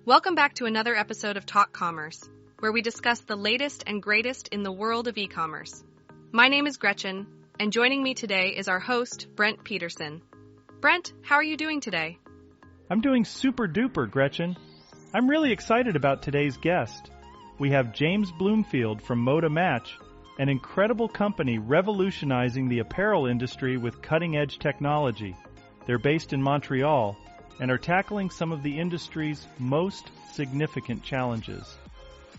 Welcome back to another episode of Talk Commerce, where we discuss the latest and greatest in the world of e-commerce. My name is Gretchen, and joining me today is our host, Brent Peterson. Brent, how are you doing today? I'm doing super duper, Gretchen. I'm really excited about today's guest. We have James Bloomfield from Moda Match, an incredible company revolutionizing the apparel industry with cutting-edge technology. They're based in Montreal and are tackling some of the industry's most significant challenges.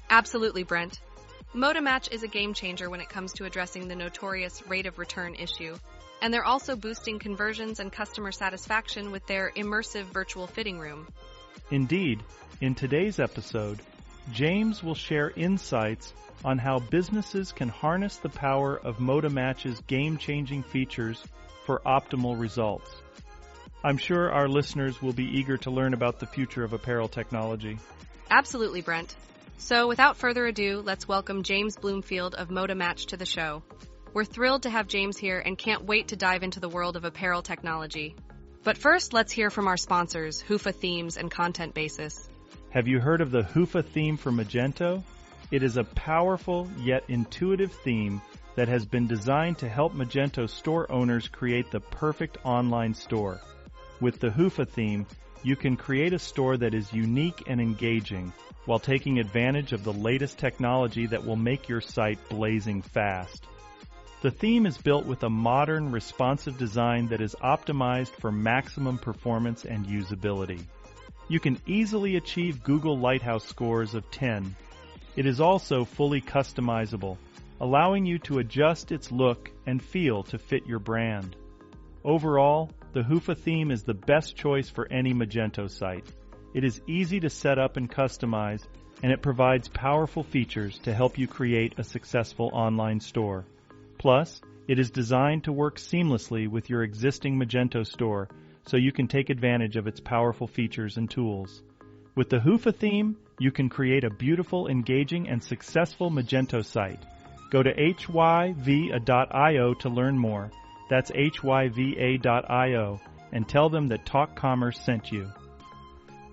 Absolutely, Brent. Moda Match is a game changer when it comes to addressing the notorious rate of return issue, and they're also boosting conversions and customer satisfaction with their immersive virtual fitting room. Indeed, in today's episode, James will share insights on how businesses can harness the power of Moda Match's game-changing features for optimal results. I'm sure our listeners will be eager to learn about the future of apparel technology. Absolutely, Brent. So without further ado, let's welcome James Bloomfield of Moda Match to the show. We're thrilled to have James here and can't wait to dive into the world of apparel technology. But first, let's hear from our sponsors, Hoofa Themes and Content Basis. Have you heard of the Hoofa theme for Magento? It is a powerful yet intuitive theme that has been designed to help Magento store owners create the perfect online store. With the Hoofa theme, you can create a store that is unique and engaging while taking advantage of the latest technology that will make your site blazing fast. The theme is built with a modern, responsive design that is optimized for maximum performance and usability. You can easily achieve Google Lighthouse scores of 10. It is also fully customizable, allowing you to adjust its look and feel to fit your brand. Overall, the Hoofa theme is the best choice for any Magento site. It is easy to set up and customize, and it provides powerful features to help you create a successful online store. Plus, it is designed to work seamlessly with your existing Magento store, so you can take advantage of its powerful features and tools. With the Hoofa theme, you can create a beautiful, engaging, and successful Magento site. Go to hyva.io to learn more. That's hyva.io, and tell them that Talk Commerce sent you.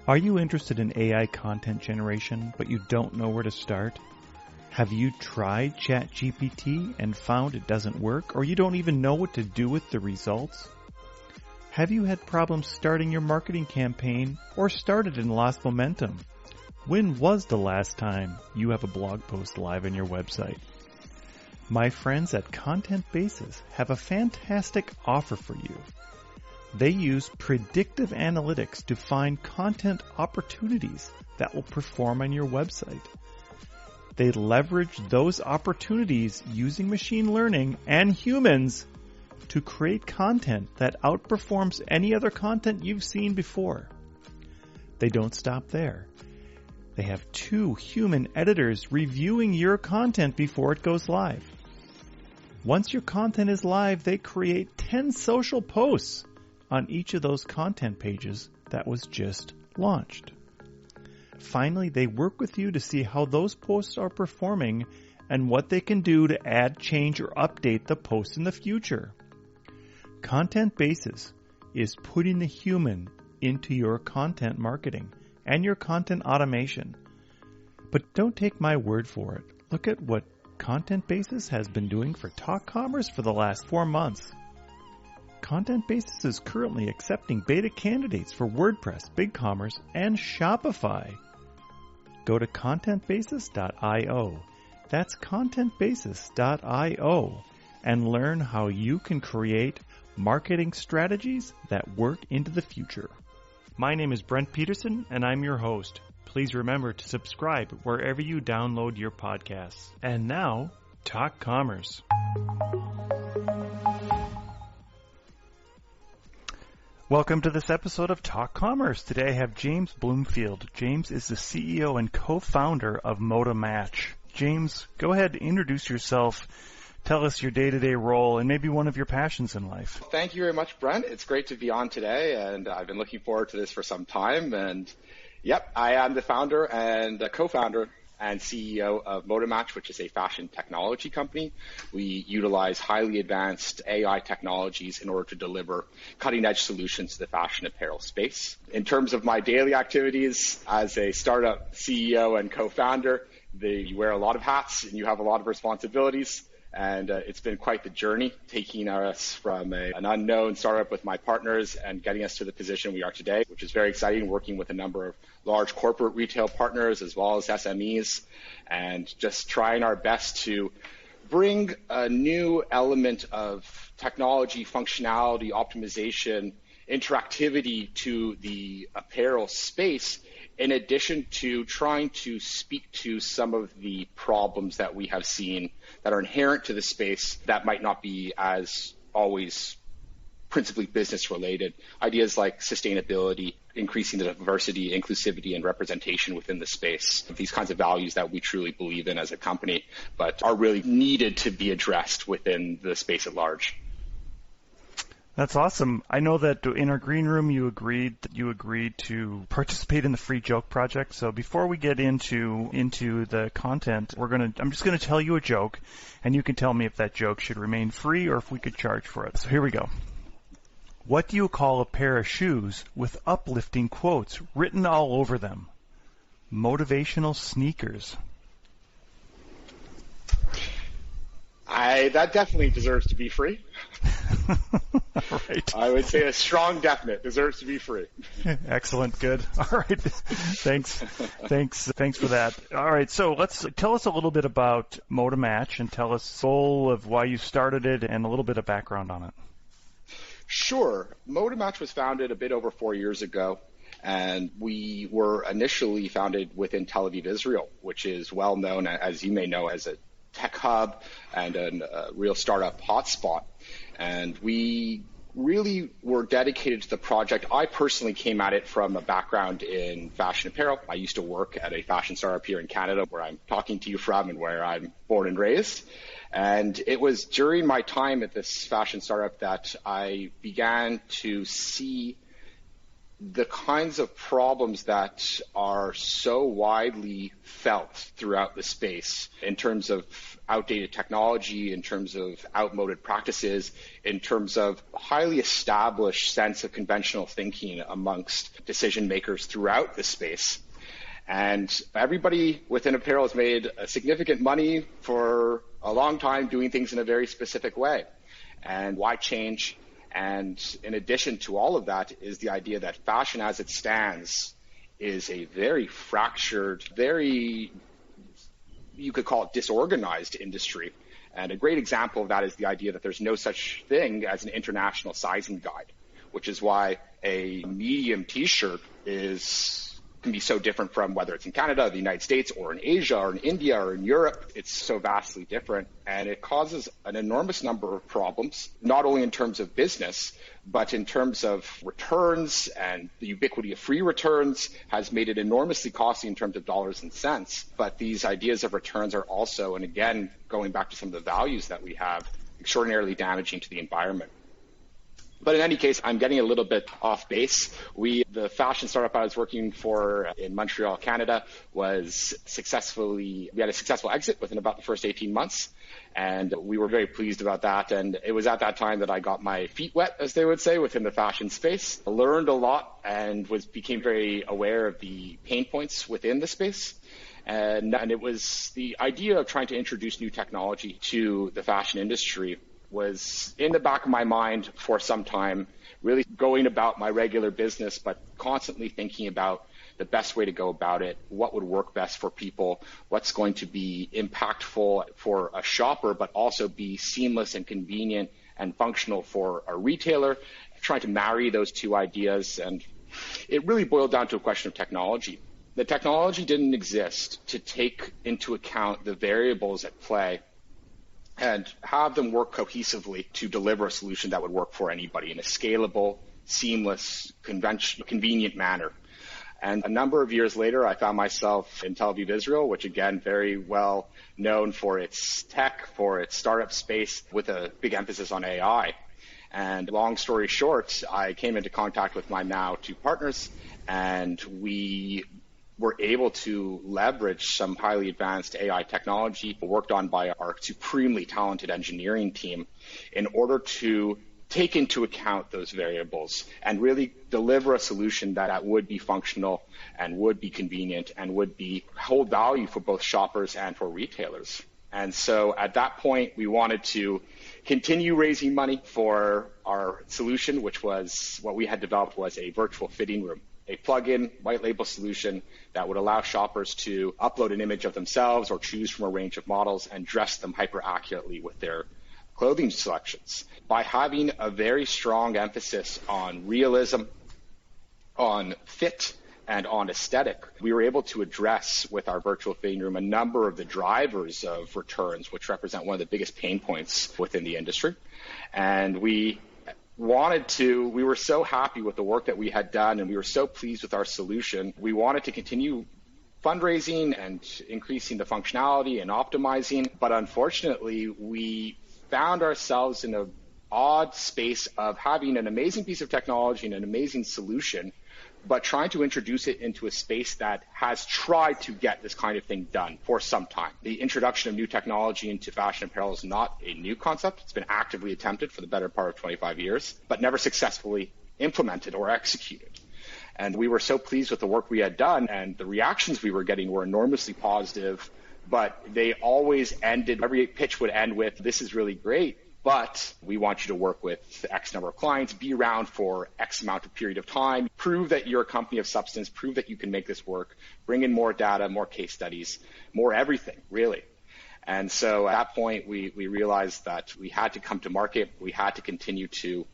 Are you interested in AI content generation, but you don't know where to start? Have you tried ChatGPT and found it doesn't work, or you don't even know what to do with the results? Have you had problems starting your marketing campaign, or started and lost momentum? When was the last time you have a blog post live on your website? My friends at Content Basis have a fantastic offer for you. They use predictive analytics to find content opportunities that will perform on your website. They leverage those opportunities using machine learning and humans to create content that outperforms any other content you've seen before. They don't stop there. They have 2 human editors reviewing your content before it goes live. Once your content is live, they create 10 social posts on each of those content pages that was just launched. Finally, they work with you to see how those posts are performing and what they can do to add, change, or update the post in the future. Content Basis is putting the human into your content marketing and your content automation. But don't take my word for it. Look at what Content Basis has been doing for Talk Commerce for the last 4 months. Content Basis is currently accepting beta candidates for WordPress, BigCommerce, and Shopify. Go to contentbasis.io. That's contentbasis.io, and learn how you can create marketing strategies that work into the future. My name is Brent Peterson, and I'm your host. Please remember to subscribe wherever you download your podcasts. And now, Talk Commerce. Welcome to this episode of Talk Commerce. Today I have James Bloomfield. James is the CEO and co-founder of Moda Match. James, go ahead and introduce yourself. Tell us your day-to-day role and maybe one of your passions in life. Thank you very much, Brent. It's great to be on today, and I've been looking forward to this for some time. And yep, I am the founder and co-founder and CEO of ModaMatch, which is a fashion technology company. We utilize highly advanced AI technologies in order to deliver cutting-edge solutions to the fashion apparel space. In terms of my daily activities as a startup CEO and co-founder, you wear a lot of hats and you have a lot of responsibilities. And it's been quite the journey, taking us from an unknown startup with my partners and getting us to the position we are today, which is very exciting, working with a number of large corporate retail partners as well as SMEs, and just trying our best to bring a new element of technology, functionality, optimization, interactivity to the apparel space, in addition to trying to speak to some of the problems that we have seen that are inherent to the space that might not be as always principally business related. Ideas like sustainability, increasing the diversity, inclusivity, and representation within the space. These kinds of values that we truly believe in as a company, but are really needed to be addressed within the space at large. That's awesome. I know that in our green room you agreed to participate in the Free Joke Project. So before we get into the content, I'm just gonna tell you a joke, and you can tell me if that joke should remain free or if we could charge for it. So here we go. What do you call a pair of shoes with uplifting quotes written all over them? Motivational sneakers. That definitely deserves to be free. Right. I would say a strong definite deserves to be free. Excellent. Good. All right. Thanks for that. All right. So tell us a little bit about ModaMatch and tell us the soul of why you started it and a little bit of background on it. Sure. ModaMatch was founded a bit over 4 years ago, and we were initially founded within Tel Aviv, Israel, which is well known, as you may know, as a tech hub and a real startup hotspot. And we really were dedicated to the project. I personally came at it from a background in fashion apparel. I used to work at a fashion startup here in Canada, where I'm talking to you from and where I'm born and raised. And it was during my time at this fashion startup that I began to see the kinds of problems that are so widely felt throughout the space in terms of outdated technology, in terms of outmoded practices, in terms of highly established sense of conventional thinking amongst decision makers throughout the space. And everybody within apparel has made significant money for a long time doing things in a very specific way. And why change? And in addition to all of that is the idea that fashion as it stands is a very fractured, very, you could call it disorganized industry. And a great example of that is the idea that there's no such thing as an international sizing guide, which is why a medium t-shirt can be so different from whether it's in Canada, the United States, or in Asia, or in India, or in Europe. It's so vastly different, and it causes an enormous number of problems, not only in terms of business, but in terms of returns, and the ubiquity of free returns has made it enormously costly in terms of dollars and cents. But these ideas of returns are also, and again, going back to some of the values that we have, extraordinarily damaging to the environment. But in any case, I'm getting a little bit off base. The fashion startup I was working for in Montreal, Canada, we had a successful exit within about the first 18 months. And we were very pleased about that. And it was at that time that I got my feet wet, as they would say, within the fashion space. I learned a lot and became very aware of the pain points within the space. And it was the idea of trying to introduce new technology to the fashion industry was in the back of my mind for some time, really going about my regular business, but constantly thinking about the best way to go about it, what would work best for people, what's going to be impactful for a shopper, but also be seamless and convenient and functional for a retailer, trying to marry those two ideas. And it really boiled down to a question of technology. The technology didn't exist to take into account the variables at play and have them work cohesively to deliver a solution that would work for anybody in a scalable, seamless, convenient manner. And a number of years later, I found myself in Tel Aviv, Israel, which again, very well known for its tech, for its startup space, with a big emphasis on AI. And long story short, I came into contact with my now two partners, and we were able to leverage some highly advanced AI technology worked on by our supremely talented engineering team in order to take into account those variables and really deliver a solution that would be functional and would be convenient and would hold value for both shoppers and for retailers. And so at that point, we wanted to continue raising money for our solution, which was what we had developed was a virtual fitting room, a plug-in white label solution that would allow shoppers to upload an image of themselves or choose from a range of models and dress them hyper accurately with their clothing selections. By having a very strong emphasis on realism, on fit, and on aesthetic, we were able to address with our virtual fitting room a number of the drivers of returns, which represent one of the biggest pain points within the industry. And we were so happy with the work that we had done, and we were so pleased with our solution. We wanted to continue fundraising and increasing the functionality and optimizing. But unfortunately, we found ourselves in an odd space of having an amazing piece of technology and an amazing solution, but trying to introduce it into a space that has tried to get this kind of thing done for some time. The introduction of new technology into fashion apparel is not a new concept. It's been actively attempted for the better part of 25 years, but never successfully implemented or executed. And we were so pleased with the work we had done, and the reactions we were getting were enormously positive, but they always ended, every pitch would end with, "This is really great, but we want you to work with X number of clients, be around for X amount of period of time, prove that you're a company of substance, prove that you can make this work, bring in more data, more case studies, more everything, really." And so at that point, we realized that we had to come to market. We had to continue to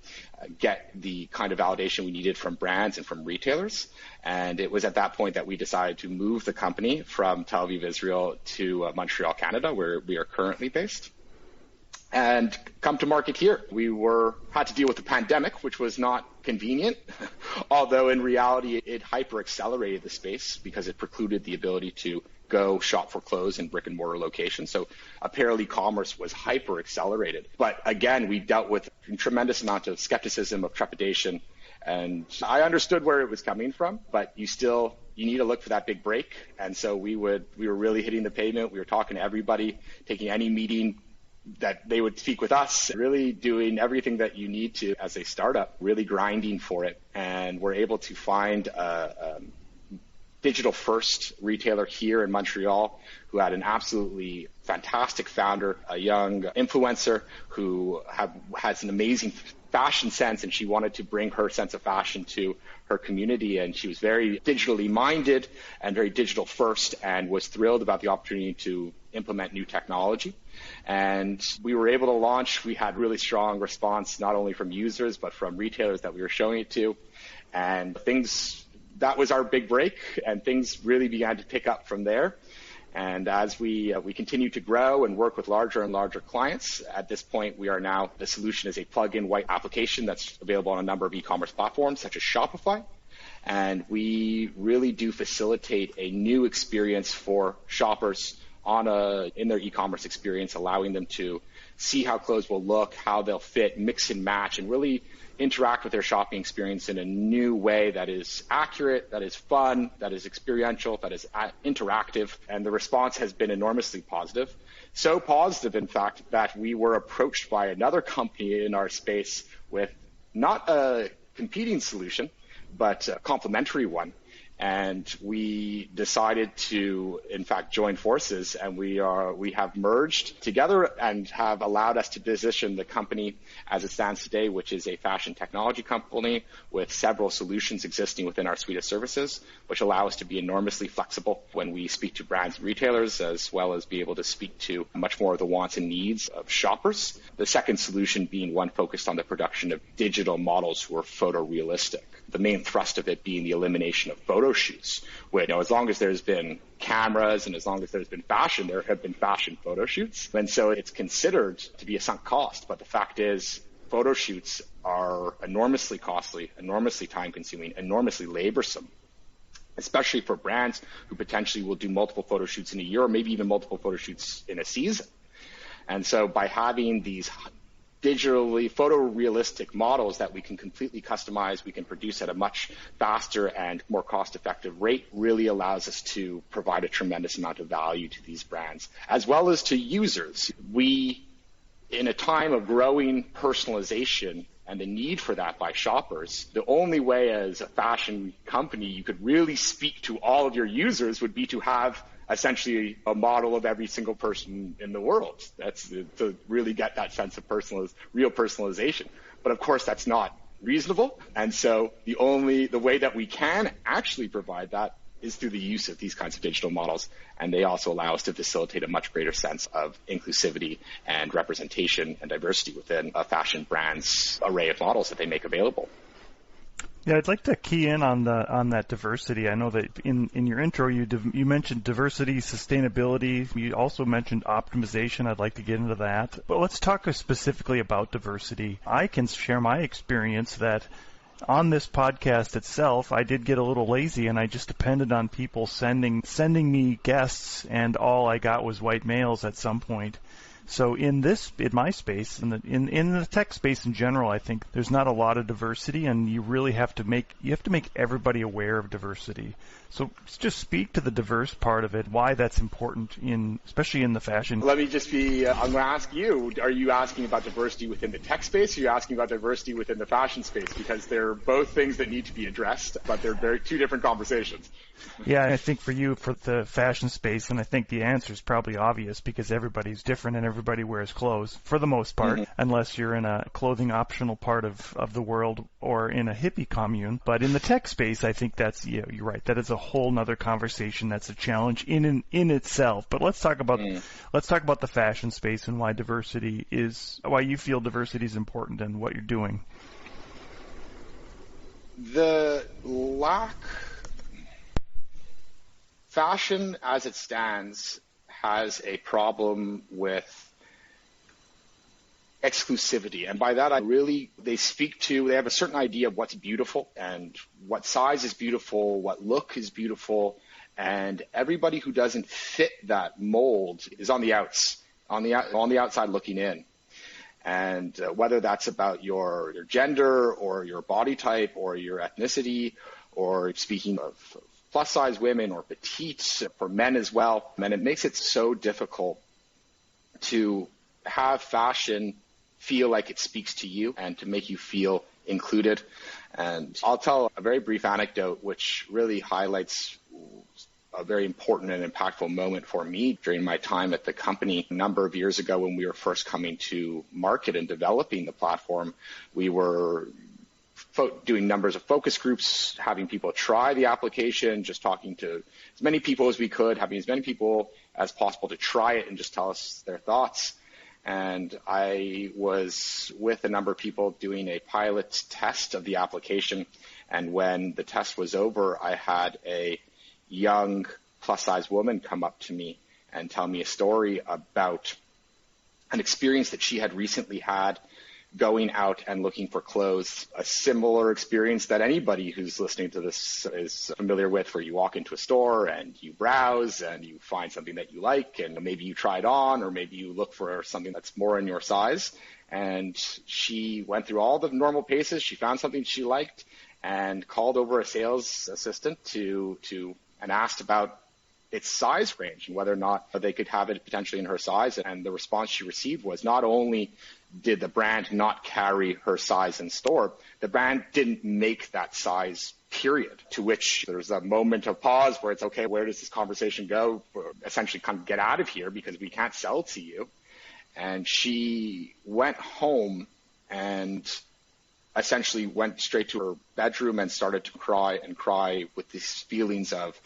get the kind of validation we needed from brands and from retailers. And it was at that point that we decided to move the company from Tel Aviv, Israel to Montreal, Canada, where we are currently based, and come to market here. We had to deal with the pandemic, which was not convenient, although in reality it hyper accelerated the space because it precluded the ability to go shop for clothes in brick and mortar locations. So apparel e-commerce was hyper accelerated. But again, we dealt with a tremendous amount of skepticism, of trepidation, and I understood where it was coming from, but you need to look for that big break. And so we were really hitting the pavement. We were talking to everybody, taking any meeting that they would speak with us, really doing everything that you need to as a startup, really grinding for it. And we're able to find a digital-first retailer here in Montreal who had an absolutely fantastic founder, a young influencer who has an amazing fashion sense, and she wanted to bring her sense of fashion to her community. And she was very digitally minded and very digital first, and was thrilled about the opportunity to implement new technology. And we were able to launch. We had really strong response, not only from users, but from retailers that we were showing it to. And that was our big break, and things really began to pick up from there. And as we continue to grow and work with larger and larger clients, at this point, the solution is a plug-in white application that's available on a number of e-commerce platforms, such as Shopify. And we really do facilitate a new experience for shoppers in their e-commerce experience, allowing them to see how clothes will look, how they'll fit, mix and match, and really interact with their shopping experience in a new way that is accurate, that is fun, that is experiential, that is interactive. And the response has been enormously positive. So positive, in fact, that we were approached by another company in our space with not a competing solution, but a complementary one. And we decided to, in fact, join forces, and we have merged together and have allowed us to position the company as it stands today, which is a fashion technology company with several solutions existing within our suite of services, which allow us to be enormously flexible when we speak to brands and retailers, as well as be able to speak to much more of the wants and needs of shoppers. The second solution being one focused on the production of digital models who are photorealistic. The main thrust of it being the elimination of photo shoots, where, as long as there's been cameras and as long as there's been fashion, there have been fashion photo shoots. And so it's considered to be a sunk cost. But the fact is, photo shoots are enormously costly, enormously time-consuming, enormously laborsome, especially for brands who potentially will do multiple photo shoots in a year or maybe even multiple photo shoots in a season. And so by having these digitally photorealistic models that we can completely customize, we can produce at a much faster and more cost-effective rate, really allows us to provide a tremendous amount of value to these brands, as well as to users. We, in a time of growing personalization and the need for that by shoppers, the only way as a fashion company you could really speak to all of your users would be to have essentially a model of every single person in the world. That's to really get that sense of real personalization. But of course, that's not reasonable. And so the way that we can actually provide that is through the use of these kinds of digital models. And they also allow us to facilitate a much greater sense of inclusivity and representation and diversity within a fashion brand's array of models that they make available. Yeah, I'd like to key in on that diversity. I know that in your intro you mentioned diversity, sustainability. You also mentioned optimization. I'd like to get into that. But let's talk specifically about diversity. I can share my experience that on this podcast itself, I did get a little lazy and I just depended on people sending me guests, and all I got was white males at some point. So in my space, in the tech space in general, I think there's not a lot of diversity, and you really have to make everybody aware of diversity. So just speak to the diverse part of it, why that's important especially in the fashion. Let me just I'm going to ask you, are you asking about diversity within the tech space, or are you asking about diversity within the fashion space? Because they're both things that need to be addressed, but they're two different conversations. Yeah, I think for you, for the fashion space, and I think the answer is probably obvious because everybody's different and everybody wears clothes for the most part, unless you're in a clothing optional part of the world or in a hippie commune. But in the tech space, I think you're right. That is a whole nother conversation. That's a challenge in itself. But let's talk about the fashion space and why you feel diversity is important and what you're doing. Fashion, as it stands, has a problem with exclusivity. And by that, they have a certain idea of what's beautiful and what size is beautiful, what look is beautiful. And everybody who doesn't fit that mold is on the outside looking in. And whether that's about your gender or your body type or your ethnicity, or speaking of plus-size women or petite for men as well. And it makes it so difficult to have fashion feel like it speaks to you and to make you feel included. And I'll tell a very brief anecdote which really highlights a very important and impactful moment for me during my time at the company. A number of years ago when we were first coming to market and developing the platform, we were doing numbers of focus groups, having people try the application, just talking to as many people as we could, having as many people as possible to try it and just tell us their thoughts. And I was with a number of people doing a pilot test of the application. And when the test was over, I had a young plus-size woman come up to me and tell me a story about an experience that she had recently had going out and looking for clothes, a similar experience that anybody who's listening to this is familiar with, where you walk into a store and you browse and you find something that you like, and maybe you try it on, or maybe you look for something that's more in your size. And she went through all the normal paces. She found something she liked and called over a sales assistant and asked about its size range and whether or not they could have it potentially in her size. And the response she received was, not only did the brand not carry her size in store, the brand didn't make that size, period. To which there's a moment of pause where it's, okay, where does this conversation go? Essentially kind of get out of here because we can't sell to you. And she went home and essentially went straight to her bedroom and started to cry with these feelings of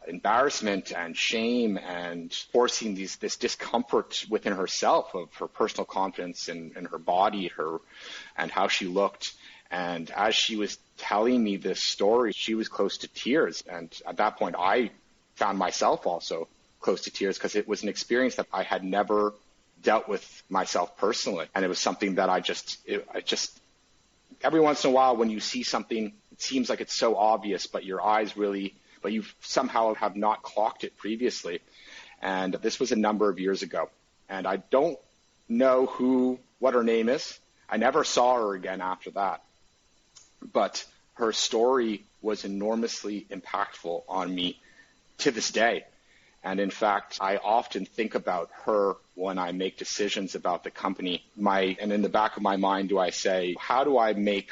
embarrassment and shame and forcing this discomfort within herself of her personal confidence in her body, and how she looked. And as she was telling me this story, she was close to tears. And at that point, I found myself also close to tears because it was an experience that I had never dealt with myself personally. And it was something that I just every once in a while when you see something, it seems like it's so obvious, but you somehow have not clocked it previously. And this was a number of years ago. And I don't know what her name is. I never saw her again after that. But her story was enormously impactful on me to this day. And in fact, I often think about her when I make decisions about the company. And in the back of my mind, do I say, how do I make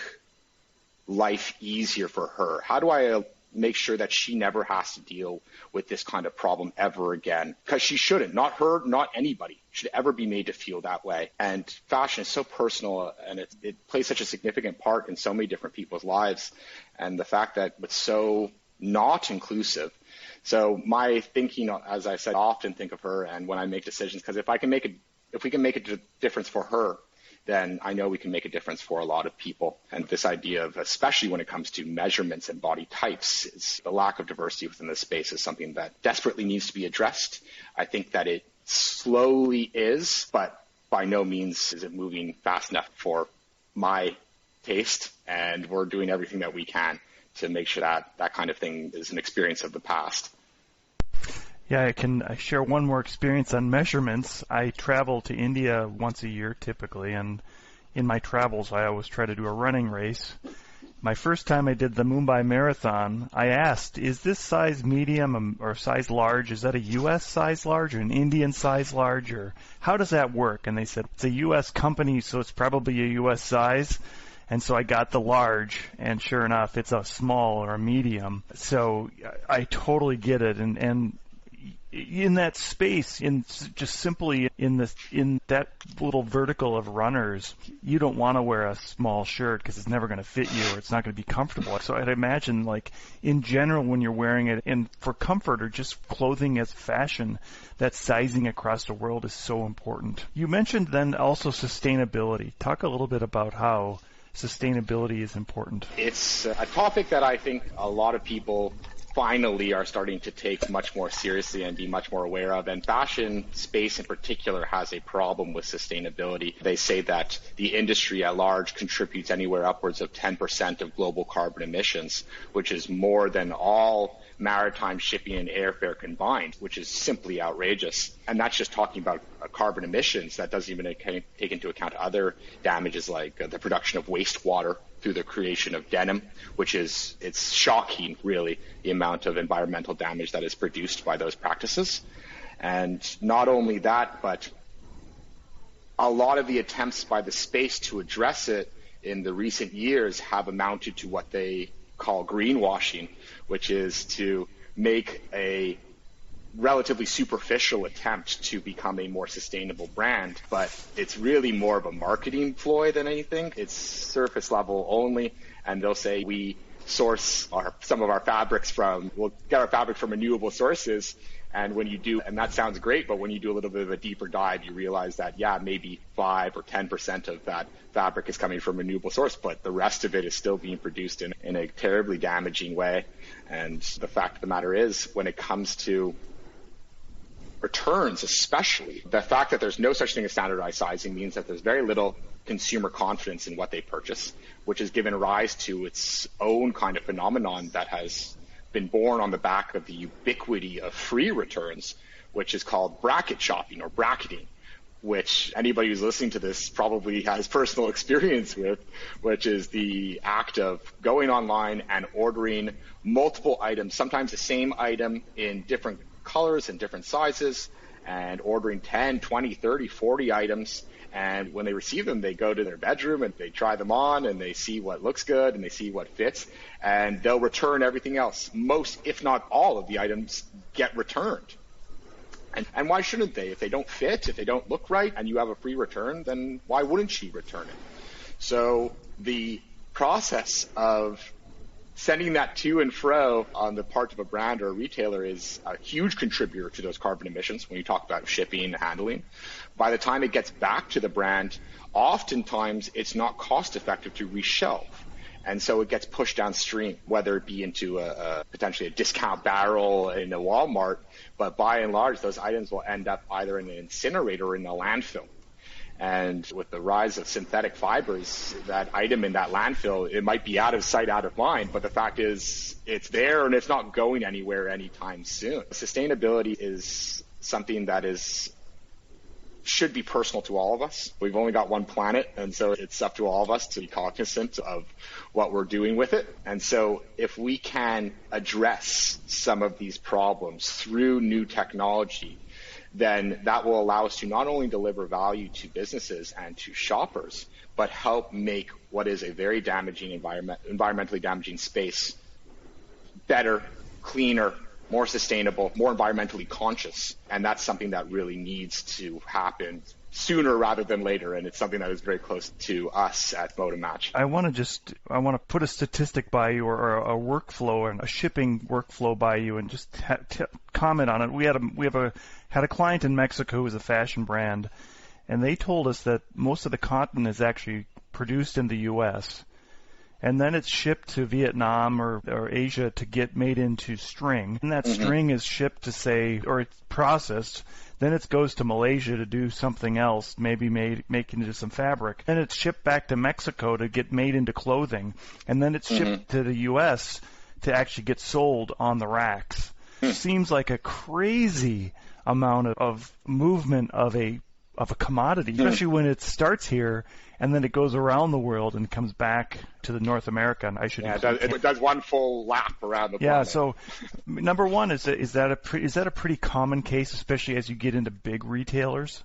life easier for her? How do I make sure that she never has to deal with this kind of problem ever again? Because she shouldn't. Not her, not anybody should ever be made to feel that way. And fashion is so personal, and it plays such a significant part in so many different people's lives. And the fact that it's so not inclusive. So my thinking, as I said, I often think of her, and when I make decisions, because if we can make a difference for her, then I know we can make a difference for a lot of people. And this idea of, especially when it comes to measurements and body types, the lack of diversity within this space is something that desperately needs to be addressed. I think that it slowly is, but by no means is it moving fast enough for my taste. And we're doing everything that we can to make sure that that kind of thing is an experience of the past. Yeah, I share one more experience on measurements. I travel to India once a year typically, and in my travels I always try to do a running race. My first time I did the Mumbai Marathon, I asked, is this size medium or size large? Is that a U.S. size large or an Indian size large? Or how does that work? And they said, it's a U.S. company, so it's probably a U.S. size. And so I got the large, and sure enough, it's a small or a medium. So I totally get it. And in that space, in that little vertical of runners, you don't want to wear a small shirt because it's never going to fit you or it's not going to be comfortable. So I'd imagine, like, in general, when you're wearing it, and for comfort or just clothing as fashion, that sizing across the world is so important. You mentioned then also sustainability. Talk a little bit about how sustainability is important. It's a topic that I think a lot of people finally are starting to take much more seriously and be much more aware of. And fashion space in particular has a problem with sustainability. They say that the industry at large contributes anywhere upwards of 10% of global carbon emissions, which is more than all maritime shipping and airfare combined, which is simply outrageous. And that's just talking about carbon emissions. That doesn't even take into account other damages like the production of wastewater through the creation of denim, it's shocking, really, the amount of environmental damage that is produced by those practices. And not only that, but a lot of the attempts by the space to address it in the recent years have amounted to what they call greenwashing, which is to make a relatively superficial attempt to become a more sustainable brand, but it's really more of a marketing ploy than anything. It's surface level only, and they'll say we source some of our fabrics we'll get our fabric from renewable sources, and when you do, and that sounds great, but when you do a little bit of a deeper dive, you realize that, maybe 5 or 10% of that fabric is coming from renewable source, but the rest of it is still being produced in a terribly damaging way. And the fact of the matter is, when it comes to returns, especially, the fact that there's no such thing as standardized sizing means that there's very little consumer confidence in what they purchase, which has given rise to its own kind of phenomenon that has been born on the back of the ubiquity of free returns, which is called bracket shopping or bracketing, which anybody who's listening to this probably has personal experience with, which is the act of going online and ordering multiple items, sometimes the same item in different colors and different sizes, and ordering 10, 20, 30, 40 items. And when they receive them, they go to their bedroom and they try them on and they see what looks good and they see what fits, and they'll return everything else. Most, if not all, of the items get returned. And why shouldn't they? If they don't fit, if they don't look right, and you have a free return, then why wouldn't she return it? So the process of sending that to and fro on the part of a brand or a retailer is a huge contributor to those carbon emissions when you talk about shipping and handling. By the time it gets back to the brand, oftentimes it's not cost effective to reshelve. And so it gets pushed downstream, whether it be into potentially a discount barrel in a Walmart, but by and large, those items will end up either in an incinerator or in a landfill. And with the rise of synthetic fibers, that item in that landfill, it might be out of sight, out of mind, but the fact is it's there and it's not going anywhere anytime soon. Sustainability is something that is should be personal to all of us. We've only got one planet, and so it's up to all of us to be cognizant of what we're doing with it. And so if we can address some of these problems through new technology, then that will allow us to not only deliver value to businesses and to shoppers, but help make what is a very damaging environmentally damaging space better, cleaner, more sustainable, more environmentally conscious. And that's something that really needs to happen sooner rather than later. And it's something that is very close to us at Modamatch. I want to put a statistic by you or a workflow and a shipping workflow by you and just comment on it. We had a client in Mexico who was a fashion brand, and they told us that most of the cotton is actually produced in the U.S., and then it's shipped to Vietnam or Asia to get made into string. And that string is shipped to or it's processed. Then it goes to Malaysia to do something else, maybe make into some fabric. Then it's shipped back to Mexico to get made into clothing. And then it's shipped to the U.S. to actually get sold on the racks. Seems like a crazy amount of movement of a commodity, especially when it starts here and then it goes around the world and comes back to the North America. And it does one full lap around the planet. Yeah. So, number one, is that a pretty common case, especially as you get into big retailers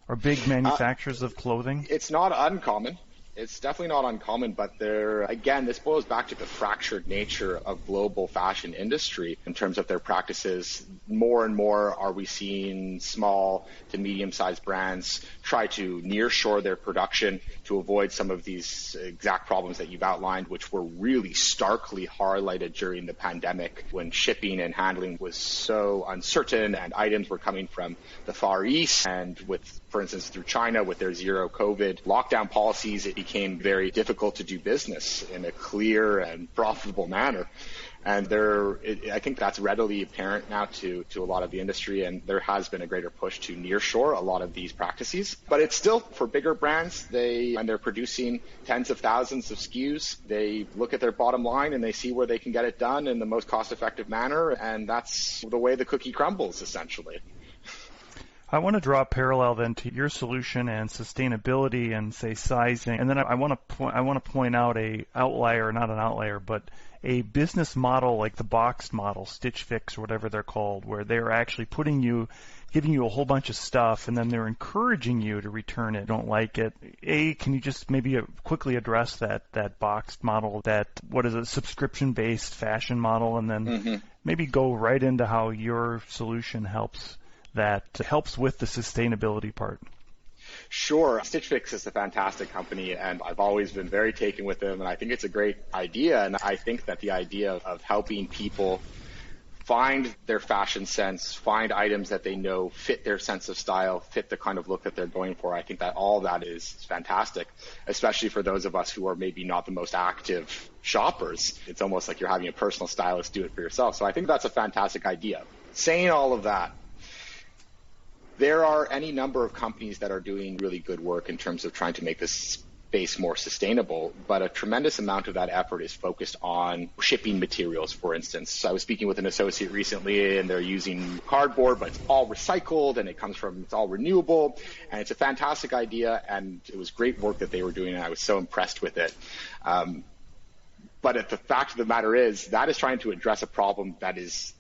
or big manufacturers of clothing? It's not uncommon. It's definitely not uncommon, but this boils back to the fractured nature of global fashion industry in terms of their practices. More and more are we seeing small to medium-sized brands try to nearshore their production to avoid some of these exact problems that you've outlined, which were really starkly highlighted during the pandemic when shipping and handling was so uncertain and items were coming from the Far East. And for instance, through China with their zero COVID lockdown policies, it became very difficult to do business in a clear and profitable manner. And I think that's readily apparent now to a lot of the industry, and there has been a greater push to nearshore a lot of these practices. But it's still, for bigger brands, when they're producing tens of thousands of SKUs, they look at their bottom line and they see where they can get it done in the most cost-effective manner, and that's the way the cookie crumbles, essentially. I want to draw a parallel then to your solution and sustainability and say sizing, and then I want to point out a outlier, not an outlier, but a business model like the boxed model, Stitch Fix or whatever they're called, where they're actually giving you a whole bunch of stuff, and then they're encouraging you to return it. Don't like it. Can you just maybe quickly address that boxed model, subscription-based fashion model, and then maybe go right into how your solution helps with the sustainability part? Sure. Stitch Fix is a fantastic company, and I've always been very taken with them, and I think it's a great idea. And I think that the idea of helping people find their fashion sense, find items that they know fit their sense of style, fit the kind of look that they're going for, I think that all of that is fantastic, especially for those of us who are maybe not the most active shoppers. It's almost like you're having a personal stylist do it for yourself. So I think that's a fantastic idea. Saying all of that, there are any number of companies that are doing really good work in terms of trying to make this space more sustainable, but a tremendous amount of that effort is focused on shipping materials, for instance. So I was speaking with an associate recently, and they're using cardboard, but it's all recycled, and it's all renewable, and it's a fantastic idea, and it was great work that they were doing, and I was so impressed with it. But the fact of the matter is, that is trying to address a problem that has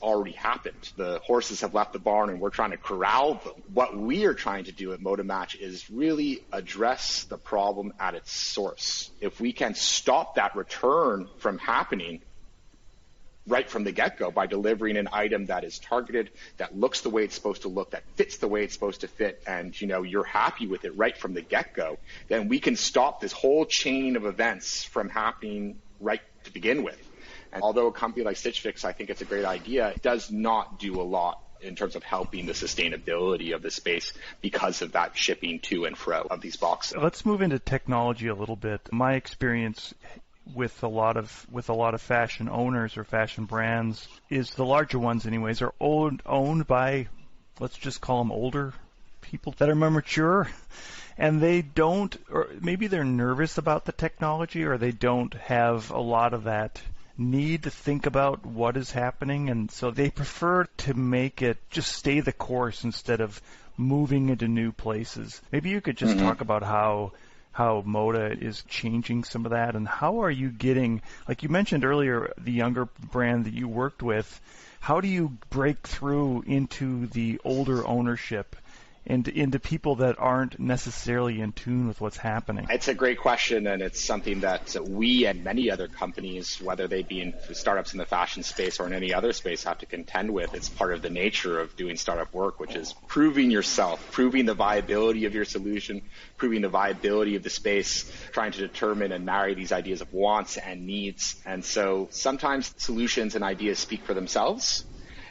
already happened. The horses have left the barn and we're trying to corral them. What we are trying to do at Modamatch is really address the problem at its source. If we can stop that return from happening right from the get-go by delivering an item that is targeted, that looks the way it's supposed to look, that fits the way it's supposed to fit, and you're happy with it right from the get-go, then we can stop this whole chain of events from happening right to begin with. And although a company like Stitch Fix, I think it's a great idea, it does not do a lot in terms of helping the sustainability of the space because of that shipping to and fro of these boxes. Let's move into technology a little bit. My experience with a lot of fashion owners or fashion brands is the larger ones anyways are owned by, let's just call them older people that are more mature, and they don't, or maybe they're nervous about the technology, or they don't have a lot of that need to think about what is happening, and so they prefer to make it just stay the course instead of moving into new places. Maybe you could just talk about how Moda is changing some of that, and how are you getting, like you mentioned earlier, the younger brand that you worked with, how do you break through into the older ownership and into people that aren't necessarily in tune with what's happening? It's a great question, and it's something that we and many other companies, whether they be in startups in the fashion space or in any other space, have to contend with. It's part of the nature of doing startup work, which is proving yourself, proving the viability of your solution, proving the viability of the space, trying to determine and marry these ideas of wants and needs. And so sometimes solutions and ideas speak for themselves,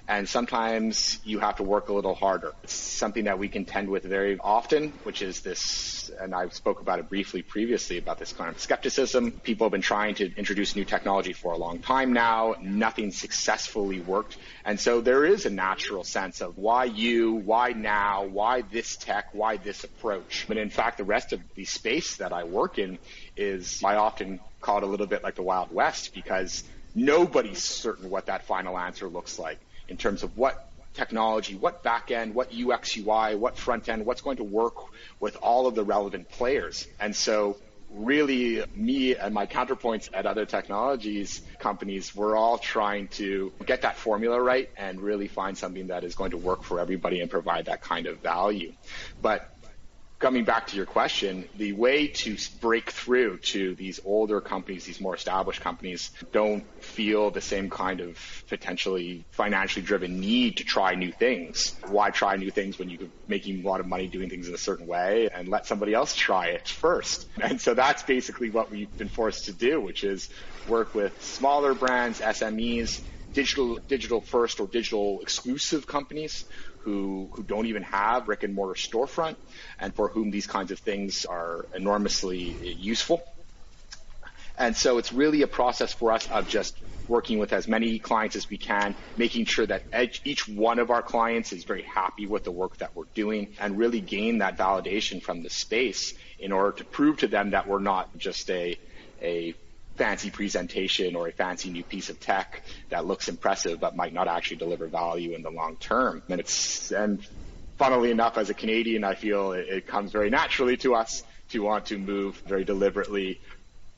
and sometimes you have to work a little harder. It's something that we contend with very often, which is this, and I spoke about it briefly previously, about this kind of skepticism. People have been trying to introduce new technology for a long time now. Nothing successfully worked. And so there is a natural sense of why you, why now, why this tech, why this approach. But in fact, the rest of the space that I work in is, I often call it a little bit like the Wild West, because nobody's certain what that final answer looks like, in terms of what technology, what back end, what UX, UI, what front end, what's going to work with all of the relevant players. And so really, me and my counterpoints at other technologies companies, we're all trying to get that formula right and really find something that is going to work for everybody and provide that kind of value. But coming back to your question, the way to break through to these older companies, these more established companies, don't feel the same kind of potentially financially driven need to try new things. Why try new things when you're making a lot of money doing things in a certain way, and let somebody else try it first? And so that's basically what we've been forced to do, which is work with smaller brands, SMEs, digital first or digital exclusive companies who don't even have brick and mortar storefront, and for whom these kinds of things are enormously useful. And so it's really a process for us of just working with as many clients as we can, making sure that each one of our clients is very happy with the work that we're doing, and really gain that validation from the space in order to prove to them that we're not just a fancy presentation or a fancy new piece of tech that looks impressive but might not actually deliver value in the long term. And funnily enough, as a Canadian, I feel it comes very naturally to us to want to move very deliberately,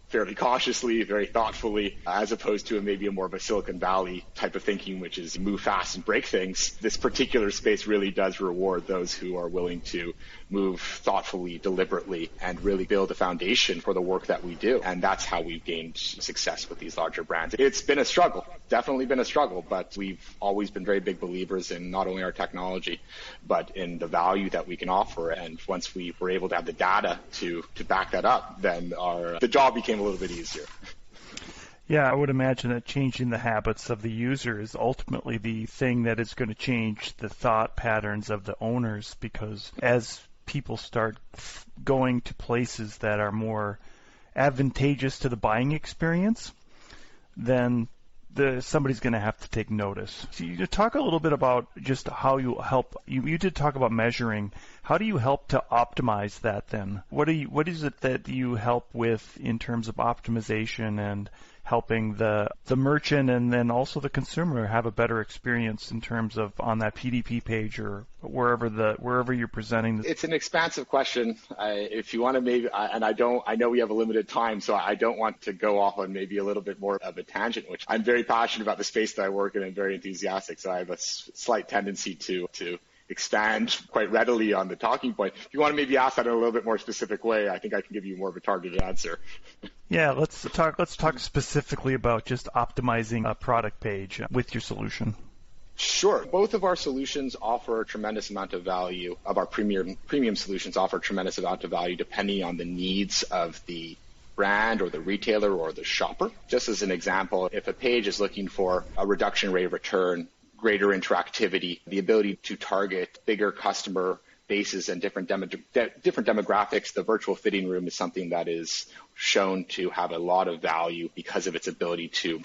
fairly cautiously, very thoughtfully, as opposed to maybe a more of a Silicon Valley type of thinking, which is move fast and break things. This particular space really does reward those who are willing to move thoughtfully, deliberately, and really build a foundation for the work that we do. And that's how we've gained success with these larger brands. It's been a struggle, definitely been a struggle, but we've always been very big believers in not only our technology, but in the value that we can offer. And once we were able to have the data to back that up, then the job became a little bit easier. Yeah, I would imagine that changing the habits of the user is ultimately the thing that is going to change the thought patterns of the owners, because as people start going to places that are more advantageous to the buying experience, then somebody's going to have to take notice. So you talk a little bit about just how you help. You did talk about measuring. How do you help to optimize that then? What is it that you help with in terms of optimization and helping the merchant and then also the consumer have a better experience in terms of on that PDP page or wherever you're presenting this? It's an expansive question. If you want to maybe, and I know we have a limited time, so I don't want to go off on maybe a little bit more of a tangent, which I'm very passionate about the space that I work in and very enthusiastic. So I have a slight tendency to expand quite readily on the talking point. If you want to maybe ask that in a little bit more specific way, I think I can give you more of a targeted answer. Yeah, let's talk specifically about just optimizing a product page with your solution. Sure. Both of our solutions offer a tremendous amount of value. Of our premium solutions offer a tremendous amount of value depending on the needs of the brand or the retailer or the shopper. Just as an example, if a page is looking for a reduction rate of return, greater interactivity, the ability to target bigger customer bases and different demographics, the virtual fitting room is something that is shown to have a lot of value because of its ability to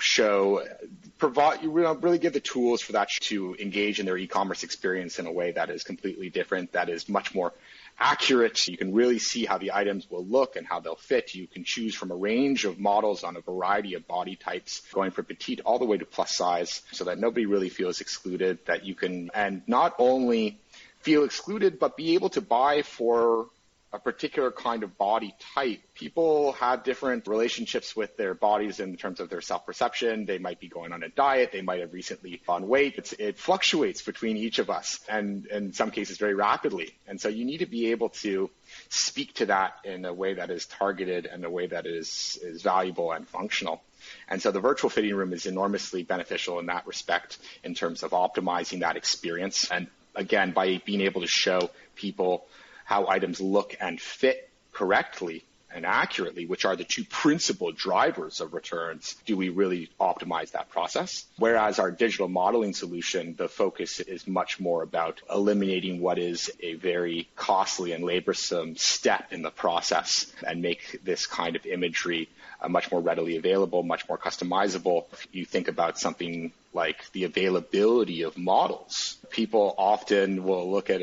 really give the tools for that to engage in their e-commerce experience in a way that is completely different, that is much more accurate. You can really see how the items will look and how they'll fit. You can choose from a range of models on a variety of body types, going from petite all the way to plus size, so that nobody really feels excluded, that you can, and not only feel excluded, but be able to buy for a particular kind of body type. People have different relationships with their bodies in terms of their self-perception. They might be going on a diet. They might have recently gone weight. It fluctuates between each of us, and in some cases very rapidly. And so you need to be able to speak to that in a way that is targeted and a way that is valuable and functional. And so the virtual fitting room is enormously beneficial in that respect in terms of optimizing that experience. And again, by being able to show people how items look and fit correctly and accurately, which are the two principal drivers of returns, do we really optimize that process? Whereas our digital modeling solution, the focus is much more about eliminating what is a very costly and laborsome step in the process and make this kind of imagery much more readily available, much more customizable. If you think about something like the availability of models, people often will look at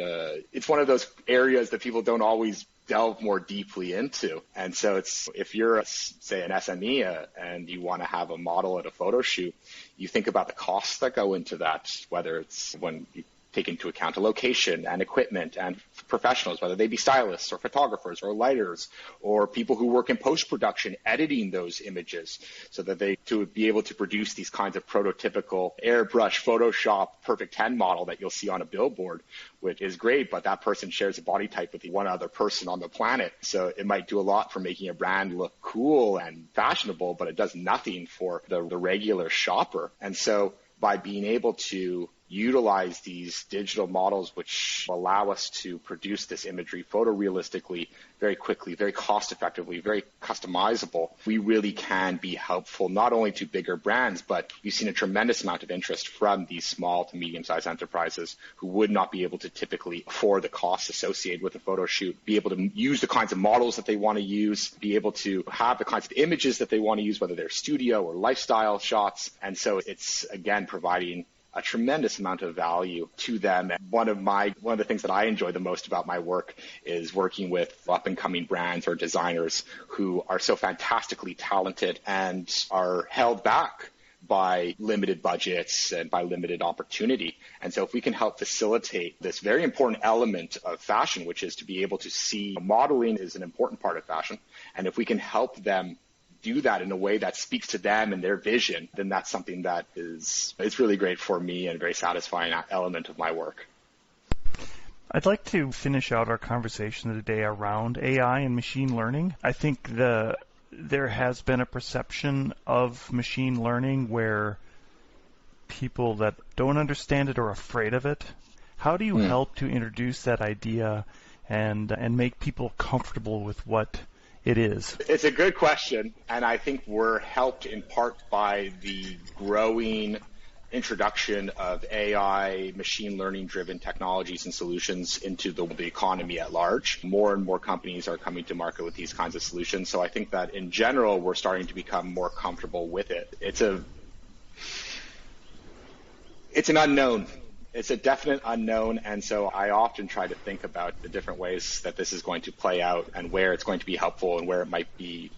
it's one of those areas that people don't always delve more deeply into. And so if you're, say, an SME and you want to have a model at a photo shoot, you think about the costs that go into that, whether it's when you take into account a location and equipment and professionals, whether they be stylists or photographers or lighters or people who work in post-production editing those images so that to be able to produce these kinds of prototypical airbrush, Photoshop, perfect 10 model that you'll see on a billboard, which is great, but that person shares a body type with one other person on the planet. So it might do a lot for making a brand look cool and fashionable, but it does nothing for the regular shopper. And so by being able to utilize these digital models, which allow us to produce this imagery photorealistically, very quickly, very cost effectively, very customizable, we really can be helpful not only to bigger brands, but we've seen a tremendous amount of interest from these small to medium-sized enterprises who would not be able to typically afford the costs associated with a photo shoot, be able to use the kinds of models that they want to use, be able to have the kinds of images that they want to use, whether they're studio or lifestyle shots. And so it's, again, providing a tremendous amount of value to them. And one of the things that I enjoy the most about my work is working with up-and-coming brands or designers who are so fantastically talented and are held back by limited budgets and by limited opportunity. And so if we can help facilitate this very important element of fashion, which is to be able to see modeling is an important part of fashion, and if we can help them do that in a way that speaks to them and their vision, then that's something that it's really great for me and a very satisfying element of my work. I'd like to finish out our conversation today around AI and machine learning. I think there has been a perception of machine learning where people that don't understand it are afraid of it. How do you help to introduce that idea and make people comfortable with what it is? It's a good question, and I think we're helped in part by the growing introduction of AI, machine learning-driven technologies and solutions into the economy at large. More and more companies are coming to market with these kinds of solutions, so I think that in general, we're starting to become more comfortable with it. It's an unknown. It's a definite unknown, and so I often try to think about the different ways that this is going to play out and where it's going to be helpful and where it might be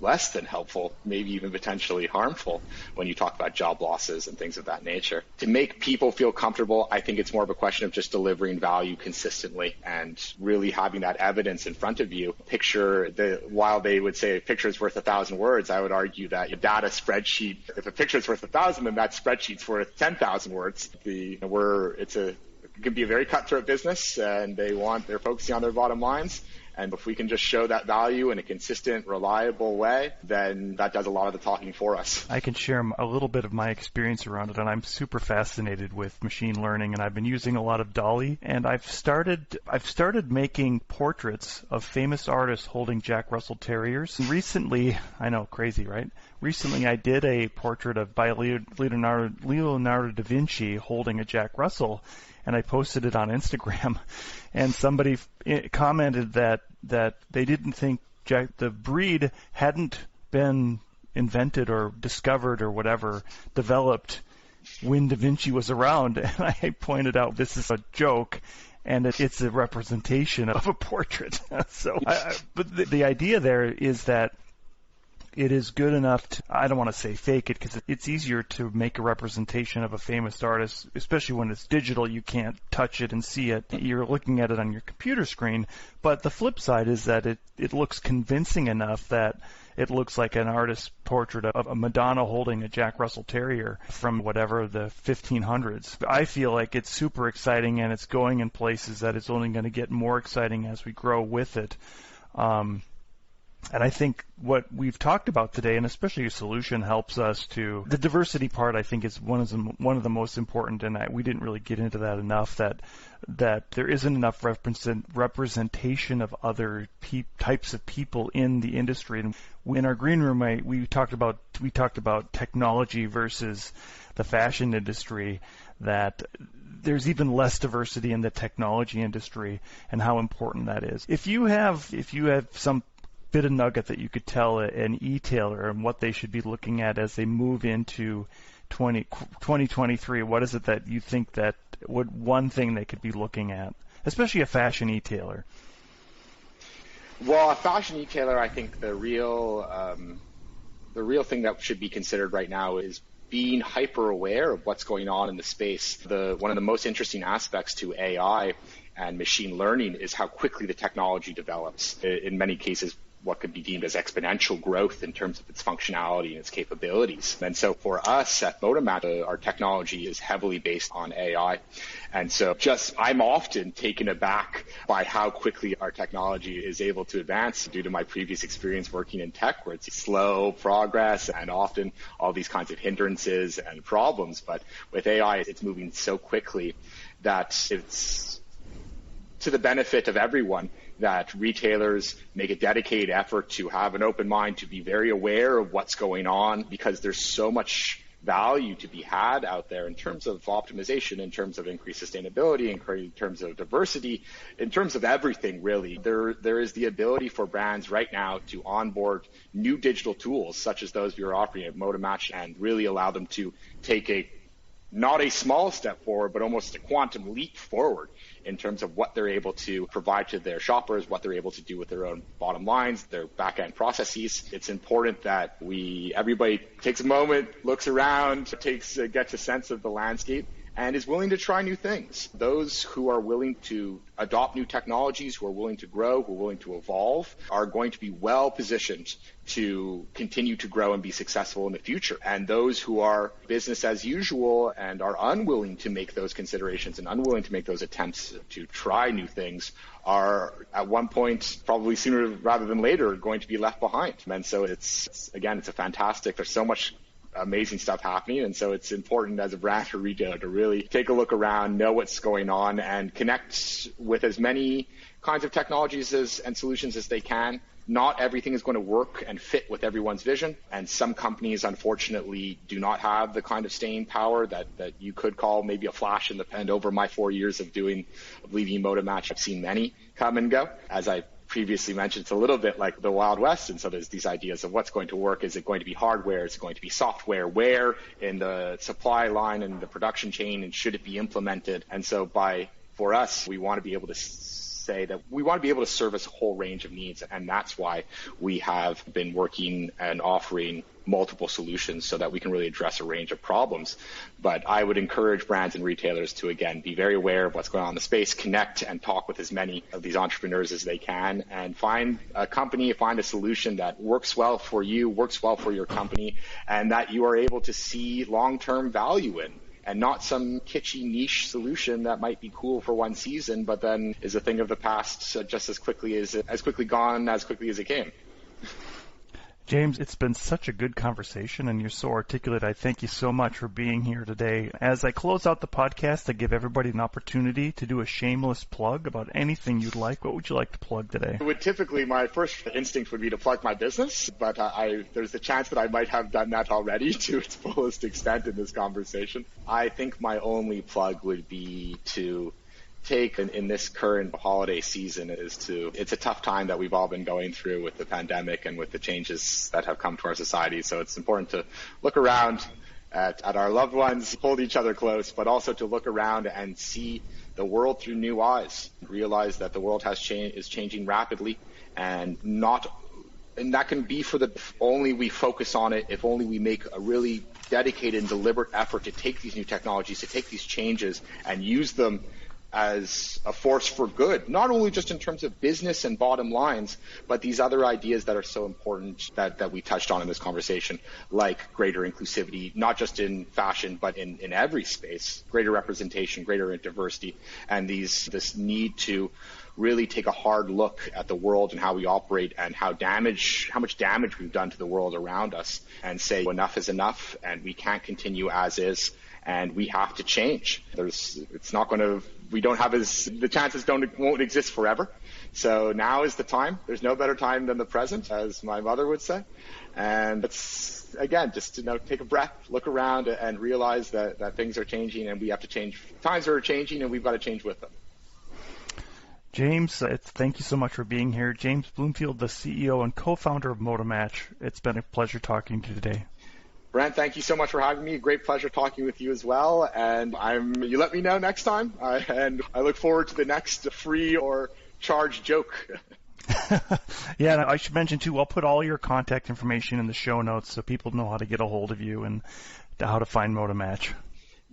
less than helpful, maybe even potentially harmful when you talk about job losses and things of that nature. To make people feel comfortable, I think it's more of a question of just delivering value consistently and really having that evidence in front of you. While they would say a picture is worth 1,000 words, I would argue that your data spreadsheet, if a picture is worth 1,000, then that spreadsheet's worth 10,000 words. It can be a very cutthroat business, and they're focusing on their bottom lines. And if we can just show that value in a consistent, reliable way, then that does a lot of the talking for us. I can share a little bit of my experience around it, and I'm super fascinated with machine learning, and I've been using a lot of DALL-E, and I've started making portraits of famous artists holding Jack Russell Terriers. And recently, I know, crazy, right? Recently, I did a portrait by Leonardo da Vinci holding a Jack Russell, and I posted it on Instagram, and somebody commented that they didn't think the breed hadn't been invented or discovered or whatever, developed when Da Vinci was around. And I pointed out this is a joke, and it's a representation of a portrait. But the idea there is that it is good enough to, I don't want to say fake it, because it's easier to make a representation of a famous artist, especially when it's digital. You can't touch it and see it. You're looking at it on your computer screen. But the flip side is that it looks convincing enough that it looks like an artist's portrait of a Madonna holding a Jack Russell Terrier from whatever, the 1500s. I feel like it's super exciting, and it's going in places that it's only going to get more exciting as we grow with it. And I think what we've talked about today, and especially your solution, helps us to. The diversity part, I think, is one of the most important, and we didn't really get into that enough. That there isn't enough representation of other types of people in the industry. And in our green room, we talked about technology versus the fashion industry. That there's even less diversity in the technology industry, and how important that is. If you have some bit of nugget that you could tell an e-tailer and what they should be looking at as they move into 2023, what is it that you think that one thing they could be looking at, especially a fashion e-tailer? Well, a fashion e-tailer, I think the real thing that should be considered right now is being hyper aware of what's going on in the space. One of the most interesting aspects to AI and machine learning is how quickly the technology develops. In many cases, what could be deemed as exponential growth in terms of its functionality and its capabilities. And so for us at ModaMatch, our technology is heavily based on AI. And so I'm often taken aback by how quickly our technology is able to advance due to my previous experience working in tech, where it's slow progress and often all these kinds of hindrances and problems. But with AI, it's moving so quickly that it's to the benefit of everyone that retailers make a dedicated effort to have an open mind, to be very aware of what's going on, because there's so much value to be had out there in terms of optimization, in terms of increased sustainability, in terms of diversity, in terms of everything, really. There is the ability for brands right now to onboard new digital tools, such as those we are offering at ModaMatch, and really allow them to take not a small step forward, but almost a quantum leap forward in terms of what they're able to provide to their shoppers, what they're able to do with their own bottom lines, their back-end processes. It's important that everybody takes a moment, looks around, gets a sense of the landscape, and is willing to try new things. Those who are willing to adopt new technologies, who are willing to grow, who are willing to evolve, are going to be well positioned to continue to grow and be successful in the future. And those who are business as usual and are unwilling to make those considerations and unwilling to make those attempts to try new things are at one point, probably sooner rather than later, going to be left behind. And so it's a fantastic, there's so much amazing stuff happening. And so it's important as a brand or retailer to really take a look around, know what's going on, and connect with as many kinds of technologies and solutions as they can. Not everything is going to work and fit with everyone's vision. And some companies, unfortunately, do not have the kind of staying power that you could call maybe a flash in the pan. Over my 4 years of leading ModaMatch, I've seen many come and go. As I previously mentioned, it's a little bit like the Wild West, and so there's these ideas of what's going to work. Is it going to be hardware? Is it going to be software? Where in the supply line and the production chain, and should it be implemented? And so for us, we want to be able to say that we want to be able to service a whole range of needs, and that's why we have been working and offering multiple solutions so that we can really address a range of problems. But I would encourage brands and retailers to, again, be very aware of what's going on in the space, connect and talk with as many of these entrepreneurs as they can, and find a company, find a solution that works well for you, works well for your company, and that you are able to see long-term value in, and not some kitschy niche solution that might be cool for one season, but then is a thing of the past just as quickly as it came. James, it's been such a good conversation, and you're so articulate. I thank you so much for being here today. As I close out the podcast, I give everybody an opportunity to do a shameless plug about anything you'd like. What would you like to plug today? Typically, my first instinct would be to plug my business, but there's a chance that I might have done that already to its fullest extent in this conversation. I think my only plug would be to take in this current holiday season it's a tough time that we've all been going through with the pandemic and with the changes that have come to our society. So it's important to look around at our loved ones, hold each other close, but also to look around and see the world through new eyes, realize that the world is changing rapidly, and not And that can be if only we focus on it, if only we make a really dedicated and deliberate effort to take these new technologies, to take these changes and use them as a force for good, not only just in terms of business and bottom lines, but these other ideas that are so important that we touched on in this conversation, like greater inclusivity, not just in fashion, but in every space, greater representation, greater diversity, and this need to really take a hard look at the world and how we operate and how much damage we've done to the world around us, and say enough is enough and we can't continue as is. And we have to change. The chances won't exist forever. So now is the time. There's no better time than the present, as my mother would say. And it's, again, just to take a breath, look around and realize that things are changing and we have to change. Times are changing and we've got to change with them. James, thank you so much for being here. James Bloomfield, the CEO and co-founder of MotoMatch. It's been a pleasure talking to you today. Brent, thank you so much for having me. Great pleasure talking with you as well. And you let me know next time. And I look forward to the next free or charged joke. Yeah, and I should mention too, I'll put all your contact information in the show notes so people know how to get a hold of you and how to find MotoMatch.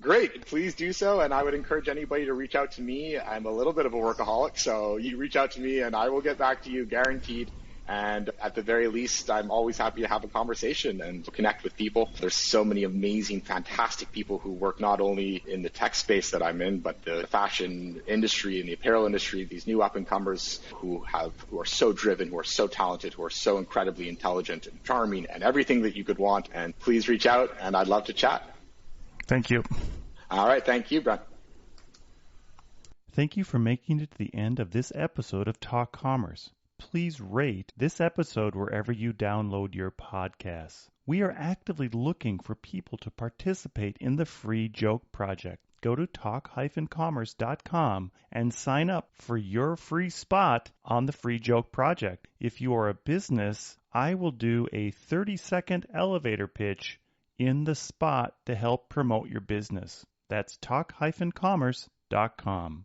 Great. Please do so. And I would encourage anybody to reach out to me. I'm a little bit of a workaholic, so you reach out to me and I will get back to you, guaranteed. And at the very least, I'm always happy to have a conversation and connect with people. There's so many amazing, fantastic people who work not only in the tech space that I'm in, but the fashion industry and the apparel industry, these new up-and-comers who are so driven, who are so talented, who are so incredibly intelligent and charming and everything that you could want. And please reach out, and I'd love to chat. Thank you. All right. Thank you, Brent. Thank you for making it to the end of this episode of Talk Commerce. Please rate this episode wherever you download your podcasts. We are actively looking for people to participate in the Free Joke Project. Go to talk-commerce.com and sign up for your free spot on the Free Joke Project. If you are a business, I will do a 30-second elevator pitch in the spot to help promote your business. That's talk-commerce.com.